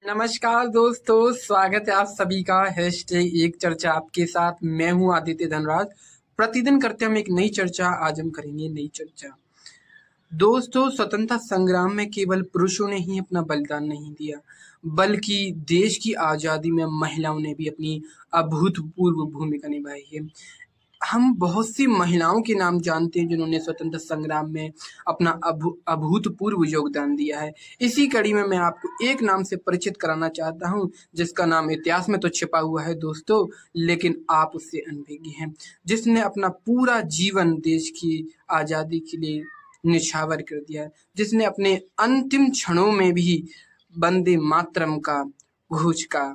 नमस्कार दोस्तों, स्वागत है आप सभी का हैशटैग एक चर्चा आपके साथ। मैं हूं आदित्य धनराज। प्रतिदिन करते हम एक नई चर्चा। आज हम करेंगे नई चर्चा। दोस्तों, स्वतंत्रता संग्राम में केवल पुरुषों ने ही अपना बलिदान नहीं दिया, बल्कि देश की आजादी में महिलाओं ने भी अपनी अभूतपूर्व भूमिका निभाई है। हम बहुत सी महिलाओं के नाम जानते हैं जिन्होंने स्वतंत्रता संग्राम में अपना अभूतपूर्व योगदान दिया है। इसी कड़ी में मैं आपको एक नाम से परिचित कराना चाहता हूं, जिसका नाम इतिहास में तो छिपा हुआ है दोस्तों, लेकिन आप उससे अनभिज्ञ हैं। जिसने अपना पूरा जीवन देश की आजादी के लिए निछावर कर दिया है, जिसने अपने अंतिम क्षणों में भी वंदे मातरम का घोष का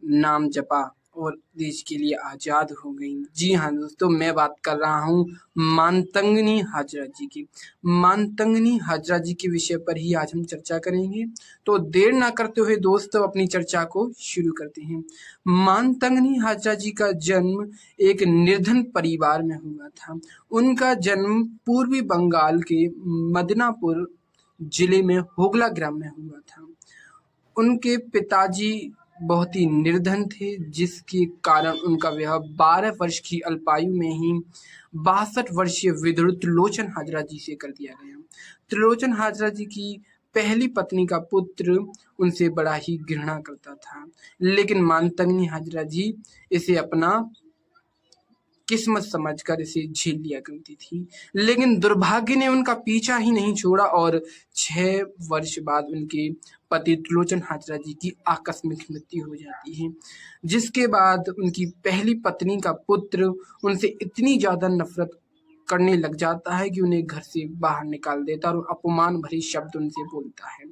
नाम जपा और देश के लिए आजाद हो गई। जी हाँ दोस्तों, मैं बात कर रहा हूँ मातंगनी हाजरा जी की। मातंगनी हाजरा जी के विषय पर ही आज हम चर्चा करेंगे। तो देर ना करते हुए दोस्तों अपनी चर्चा को शुरू करते हैं। मातंगनी हाजरा जी का जन्म एक निर्धन परिवार में हुआ था। उनका जन्म पूर्वी बंगाल के मदनापुर जिले में होगला ग्राम में हुआ था। उनके पिताजी बहुत ही निर्धन थे, जिसके कारण उनका विवाह 12 वर्ष की अल्पायु में ही 62 वर्षीय विधवा त्रिलोचन हाजरा जी से कर दिया गया। त्रिलोचन हाजरा जी की पहली पत्नी का पुत्र उनसे बड़ा ही घृणा करता था, लेकिन मातंगनी हाजरा जी इसे अपना किस्मत समझकर इसे झेल लिया करती थी। लेकिन दुर्भाग्य ने उनका पीछा ही नहीं छोड़ा और 6 वर्ष बाद उनके पति त्रिलोचन हाजरा जी की आकस्मिक मृत्यु हो जाती है, जिसके बाद उनकी पहली पत्नी का पुत्र उनसे इतनी ज्यादा नफरत करने लग जाता है कि उन्हें घर से बाहर निकाल देता है और अपमान भरे शब्द उनसे बोलता है।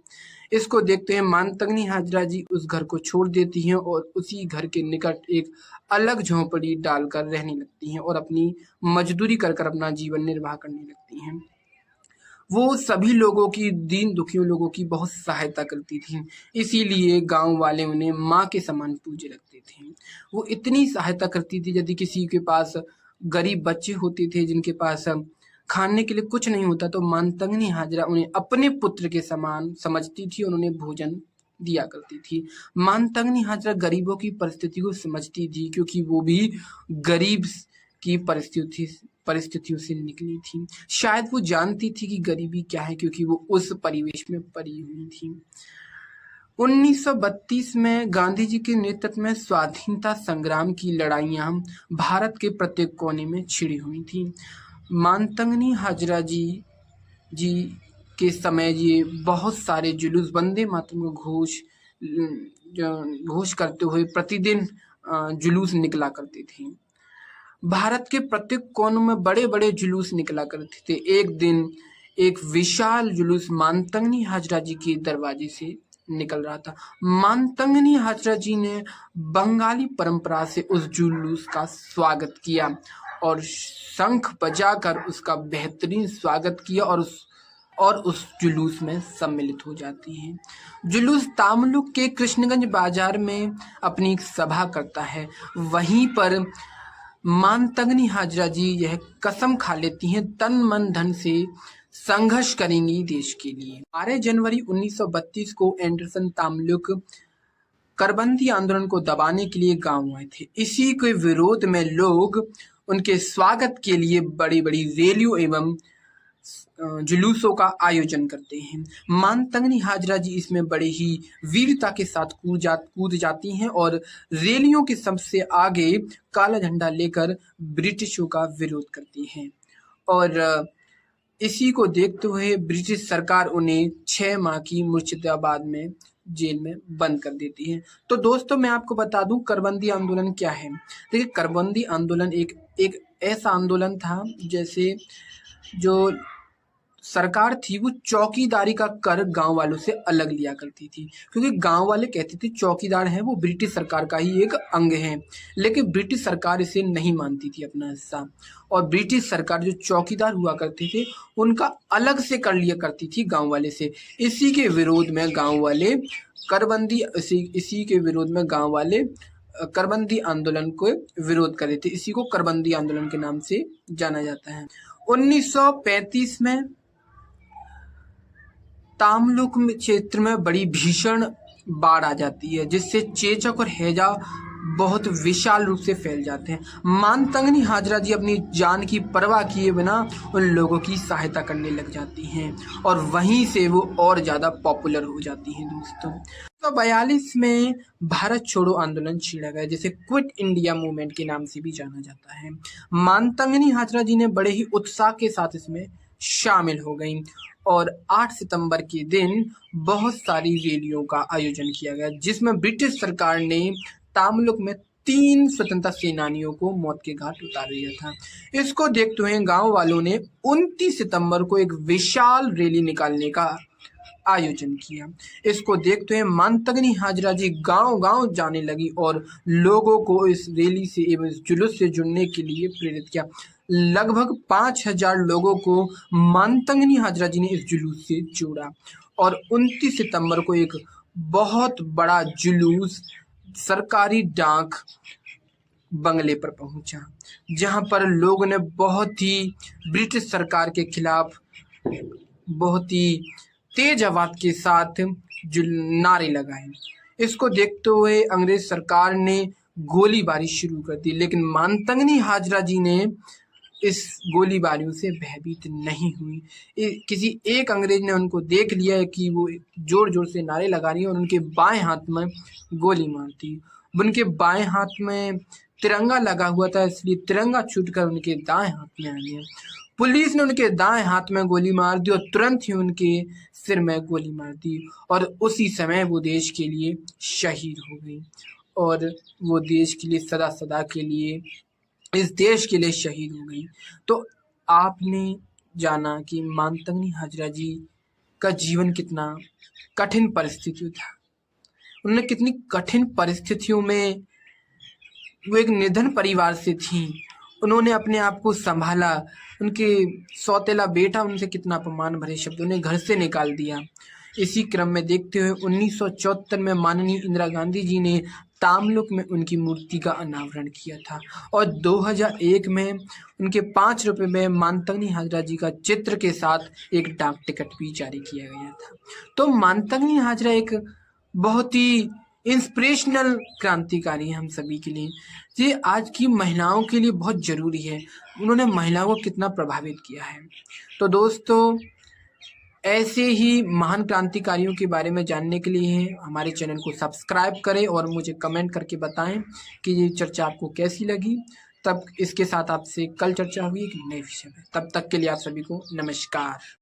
इसको देखते हैं मातंगनी हाजरा जी उस घर को छोड़ देती हैं और उसी घर के निकट एक अलग झोंपड़ी डालकर रहने लगती हैं और अपनी मजदूरी कर कर अपना जीवन निर्वाह करने लगती हैं। वो सभी लोगों की, दीन दुखियों लोगों की बहुत सहायता करती थी, इसीलिए गांव वाले उन्हें माँ के समान पूजे रखते थे। वो इतनी सहायता करती थी, यदि किसी के पास गरीब बच्चे होते थे जिनके पास खाने के लिए कुछ नहीं होता, तो मातंगनी हाजरा उन्हें अपने पुत्र के समान समझती थी और उन्हें भोजन दिया करती थी। मातंगनी हाजरा गरीबों की परिस्थिति को समझती थी, क्योंकि वो भी गरीब की परिस्थितियों से निकली थी। शायद वो जानती थी कि गरीबी क्या है, क्योंकि वो उस परिवेश में पली हुई थी। 1932 में गांधी जी के नेतृत्व में स्वाधीनता संग्राम की लड़ाइयां भारत के प्रत्येक कोने में छिड़ी हुई थी। मातंगनी हाजरा जी के समय ये बहुत सारे जुलूस वंदे मातरम का घोष करते हुए प्रतिदिन जुलूस निकला करते थे। भारत के प्रत्येक कोनों में बड़े बड़े जुलूस निकला करते थे। एक दिन एक विशाल जुलूस मातंगनी हाजरा जी के दरवाजे से निकल रहा था। मातंगनी हाजरा जी ने बंगाली परंपरा से उस जुलूस का स्वागत किया और शंख बजाकर उसका बेहतरीन स्वागत किया और उस जुलूस में सम्मिलित हो जाती हैं। जुलूस तामलुक के कृष्णगंज बाजार में अपनी एक सभा करता है। वहीं पर मातंगनी हाजरा जी यह कसम खा लेती हैं तन मन धन से संघर्ष करेंगी देश के लिए। 12 जनवरी 1932 को एंडरसन तामलुक करबंदी आंदोलन को दबाने के लिए गांव आए थे। इसी के विरोध में लोग उनके स्वागत के लिए बड़ी बड़ी रैलियों एवं जुलूसों का आयोजन करते हैं। मातंगनी हाजरा जी इसमें बड़े ही वीरता के साथ कूद जाती हैं और रैलियों के सबसे आगे काला झंडा लेकर ब्रिटिशों का विरोध करती हैं। और इसी को देखते हुए ब्रिटिश सरकार उन्हें 6 माह की मुर्शिदाबाद में जेल में बंद कर देती है। तो दोस्तों, मैं आपको बता दूं करबंदी आंदोलन क्या है। देखिए, करबंदी आंदोलन एक ऐसा आंदोलन था जैसे जो सरकार थी वो चौकीदारी का कर गांव वालों से अलग लिया करती थी, क्योंकि गांव वाले कहते थे चौकीदार हैं वो ब्रिटिश सरकार का ही एक अंग है, लेकिन ब्रिटिश सरकार इसे नहीं मानती थी अपना हिस्सा। और ब्रिटिश सरकार जो चौकीदार हुआ करते थे उनका अलग से कर लिया करती थी गांव वाले से। इसी के विरोध में गांव वाले करबंदी आंदोलन को विरोध कर रहे थे। इसी को करबंदी आंदोलन के नाम से जाना जाता है। 1935 में तामलुक क्षेत्र में बड़ी भीषण बाढ़ आ जाती है, जिससे चेचक और हैजा बहुत विशाल रूप से फैल जाते हैं। मानतंगनी हाजरा जी अपनी जान की परवाह किए बिना उन लोगों की सहायता करने लग जाती हैं और वहीं से वो और ज़्यादा पॉपुलर हो जाती हैं दोस्तों। 1942 में भारत छोड़ो आंदोलन छिड़ा गया, जिसे क्विट इंडिया मूवमेंट के नाम से भी जाना जाता है। मानतंगनी हाजरा जी ने बड़े ही उत्साह के साथ इसमें शामिल हो गई और 8 सितंबर के दिन बहुत सारी रैलियों का आयोजन किया गया, जिसमें ब्रिटिश सरकार ने तामलुक में 3 स्वतंत्रता सेनानियों को मौत के घाट उतार दिया था। इसको देखते हुए गांव वालों ने 29 सितंबर को एक विशाल रैली निकालने का आयोजन किया। इसको देखते हुए मानतंगनी हाजरा जी गांव-गांव जाने लगी और लोगों को इस रैली से एवं इस जुलूस से जुड़ने के लिए प्रेरित किया। लगभग 5000 लोगों को मानतंगनी हाजरा जी ने इस जुलूस से जोड़ा और 29 सितंबर को एक बहुत बड़ा जुलूस सरकारी डाक बंगले पर पहुंचा, जहां पर लोगों ने बहुत ही ब्रिटिश सरकार के खिलाफ बहुत ही तेज आवाज के साथ नारे लगाए। इसको देखते हुए अंग्रेज सरकार ने गोलीबारी शुरू कर दी, लेकिन मानतंगनी हाजरा जी ने इस गोलीबारियों से भयभीत नहीं हुई। किसी एक अंग्रेज ने उनको देख लिया है कि वो जोर जोर से नारे लगा रही है और उनके बाएं हाथ में गोली मारती। उनके बाएं हाथ में तिरंगा लगा हुआ था, इसलिए तिरंगा छूटकर उनके दाएं हाथ में आ गया। पुलिस ने उनके दाएं हाथ में गोली मार दी और तुरंत ही उनके सिर में गोली मार दी और उसी समय वो देश के लिए शहीद हो गई और वो देश के लिए सदा सदा के लिए इस देश के लिए शहीद हो गई। तो आपने जाना कि मानतंगनी हाजरा जी का जीवन कितना कठिन परिस्थितियों था। उन्होंने कितनी कठिन परिस्थितियों में, वो एक निर्धन परिवार से थी, उन्होंने अपने आप को संभाला। उनके सौतेला बेटा उनसे कितना अपमान भरे शब्दों ने घर से निकाल दिया। इसी क्रम में देखते हुए 1974 में माननीय इंदिरा गांधी जी ने तामलुक में उनकी मूर्ति का अनावरण किया था और 2001 में उनके 5 रुपए में मानतंगनी हाजरा जी का चित्र के साथ एक डाक टिकट भी जारी किया गया था। तो मानतंगनी हाजरा एक बहुत ही इंस्पिरेशनल क्रांतिकारी है हम सभी के लिए। ये आज की महिलाओं के लिए बहुत ज़रूरी है। उन्होंने महिलाओं को कितना प्रभावित किया है। तो दोस्तों, ऐसे ही महान क्रांतिकारियों के बारे में जानने के लिए हमारे चैनल को सब्सक्राइब करें और मुझे कमेंट करके बताएं कि ये चर्चा आपको कैसी लगी। तब इसके साथ आपसे कल चर्चा हुई एक नए विषय में। तब तक के लिए आप सभी को नमस्कार।